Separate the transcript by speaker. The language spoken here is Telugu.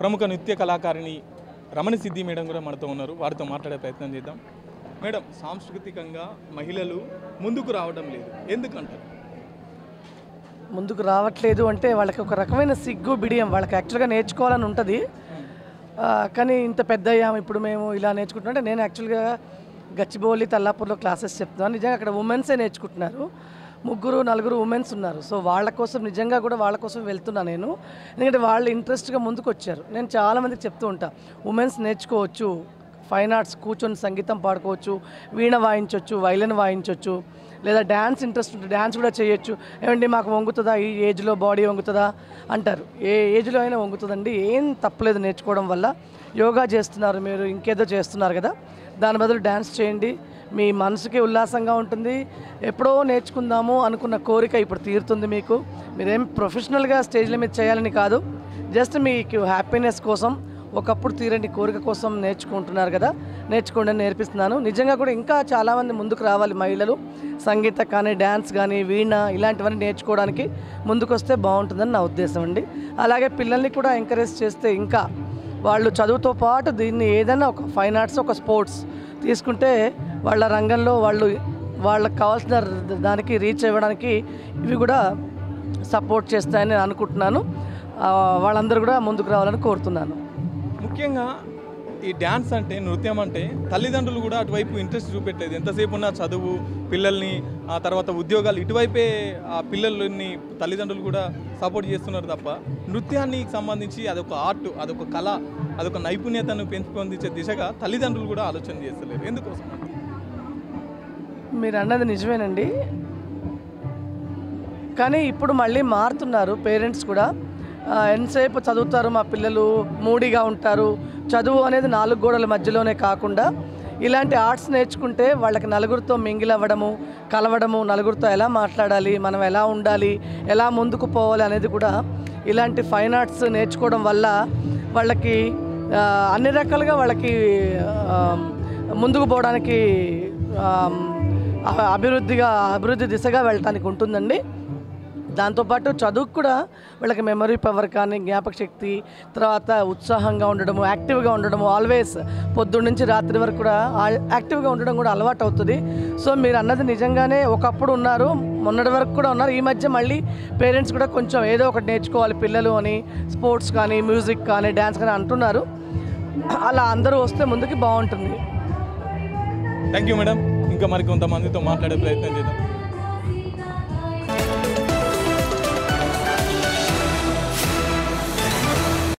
Speaker 1: ప్రముఖ నృత్య కళాకారిణి రమణ సిద్ధి మేడం కూడా మనతో ఉన్నారు. వారితో మాట్లాడే ప్రయత్నం చేద్దాం. మేడం, సాంస్కృతికంగా మహిళలు ముందుకు రావడం లేదు, ఎందుకంటారు?
Speaker 2: ముందుకు రావట్లేదు అంటే వాళ్ళకి ఒక రకమైన సిగ్గు బిడియం, వాళ్ళకి యాక్చువల్గా నేర్చుకోవాలని ఉంటుంది. కానీ ఇంత పెద్ద అయ్యాము ఇప్పుడు మేము ఇలా నేర్చుకుంటున్నాం. నేను యాక్చువల్గా గచ్చిబౌలి తల్లాపూర్లో క్లాసెస్ చెప్తున్నాను. నిజంగా అక్కడ ఉమెన్సే నేర్చుకుంటున్నారు, 3-4 ఉమెన్స్ ఉన్నారు. సో వాళ్ళ కోసం నిజంగా కూడా వాళ్ళ కోసం వెళ్తున్నాను నేను. ఎందుకంటే వాళ్ళు ఇంట్రెస్ట్గా ముందుకు వచ్చారు. నేను చాలామందికి చెప్తూ ఉంటాను, ఉమెన్స్ నేర్చుకోవచ్చు, ఫైన్ ఆర్ట్స్ కూర్చొని సంగీతం పాడుకోవచ్చు, వీణ వాయించవచ్చు, వైలిన్ వాయించవచ్చు, లేదా డ్యాన్స్ ఇంట్రెస్ట్ ఉంటుంది డ్యాన్స్ కూడా చేయొచ్చు. ఏమండి మాకు వంగుతుందా, ఈ ఏజ్లో బాడీ వంగుతుందా అంటారు. ఏ ఏజ్లో అయినా వంగుతుందండి, ఏం తప్పలేదు నేర్చుకోవడం వల్ల. యోగా చేస్తున్నారు మీరు, ఇంకేదో చేస్తున్నారు కదా, దాని బదులు డ్యాన్స్ చేయండి, మీ మనసుకి ఉల్లాసంగా ఉంటుంది. ఎప్పుడో నేర్చుకుందాము అనుకున్న కోరిక ఇప్పుడు తీరుతుంది మీకు. మీరేం ప్రొఫెషనల్గా స్టేజ్ల మీద చేయాలని కాదు, జస్ట్ మీకు హ్యాపీనెస్ కోసం, ఒకప్పుడు తీరని కోరిక కోసం నేర్చుకుంటున్నారు కదా, నేర్చుకోండి అని నేర్పిస్తున్నాను. నిజంగా కూడా ఇంకా చాలామంది ముందుకు రావాలి మహిళలు, సంగీత కానీ డ్యాన్స్ కానీ వీణ ఇలాంటివన్నీ నేర్చుకోవడానికి ముందుకు వస్తే బాగుంటుందని నా ఉద్దేశం అండి. అలాగే పిల్లల్ని కూడా ఎంకరేజ్ చేస్తే ఇంకా వాళ్ళు చదువుతో పాటు దీన్ని ఏదైనా ఒక ఫైన్ ఆర్ట్స్, ఒక స్పోర్ట్స్ తీసుకుంటే వాళ్ళ రంగంలో వాళ్ళకి కావాల్సిన దానికి రీచ్ అవ్వడానికి ఇవి కూడా సపోర్ట్ చేస్తాయని నేను అనుకుంటున్నాను. వాళ్ళందరూ కూడా ముందుకు రావాలని కోరుతున్నాను.
Speaker 1: ముఖ్యంగా ఈ డ్యాన్స్ అంటే, నృత్యం అంటే తల్లిదండ్రులు కూడా అటువైపు ఇంట్రెస్ట్ చూపెట్టలేదు. ఎంతసేపు ఉన్న చదువు, పిల్లల్ని, ఆ తర్వాత ఉద్యోగాలు, ఇటువైపే ఆ పిల్లల్ని తల్లిదండ్రులు కూడా సపోర్ట్ చేస్తున్నారు తప్ప నృత్యానికి సంబంధించి అదొక ఆర్ట్, అదొక కళ, అదొక నైపుణ్యతను పెంపొందించే దిశగా తల్లిదండ్రులు కూడా ఆలోచన చేస్తలేరు. ఎందుకోసం?
Speaker 2: మీరు అన్నది నిజమేనండి, కానీ ఇప్పుడు మళ్ళీ మారుతున్నారు పేరెంట్స్ కూడా. ఎంతసేపు చదువుతారు మా పిల్లలు, మూడీగా ఉంటారు. చదువు అనేది 4 గోడల మధ్యలోనే కాకుండా ఇలాంటి ఆర్ట్స్ నేర్చుకుంటే వాళ్ళకి నలుగురితో మింగిల్ అవ్వడము, కలవడము, నలుగురితో ఎలా మాట్లాడాలి, మనం ఎలా ఉండాలి, ఎలా ముందుకు పోవాలి అనేది కూడా ఇలాంటి ఫైన్ ఆర్ట్స్ నేర్చుకోవడం వల్ల వాళ్ళకి అన్ని రకాలుగా వాళ్ళకి ముందుకు పోవడానికి అభివృద్ధి దిశగా వెళ్ళటానికి ఉంటుందండి. దాంతోపాటు చదువుకు కూడా వాళ్ళకి మెమరీ పవర్ కానీ, జ్ఞాపక శక్తి, తర్వాత ఉత్సాహంగా ఉండడము, యాక్టివ్గా ఉండడము, ఆల్వేస్ పొద్దున్న నుంచి రాత్రి వరకు కూడా యాక్టివ్గా ఉండడం కూడా అలవాటు అవుతుంది. సో మీరు అన్నది నిజంగానే ఒకప్పుడు ఉన్నారు, మొన్నటి వరకు కూడా ఉన్నారు. ఈ మధ్య మళ్ళీ పేరెంట్స్ కూడా కొంచెం ఏదో ఒకటి నేర్చుకోవాలి పిల్లలు అని, స్పోర్ట్స్ కానీ, మ్యూజిక్ కానీ, డ్యాన్స్ కానీ అంటున్నారు. అలా అందరూ వస్తే ముందుకి బాగుంటుంది.
Speaker 1: Thank you madam. ఇంకా మరి కొంతమందితో మాట్లాడే ప్రయత్నం చేద్దాం.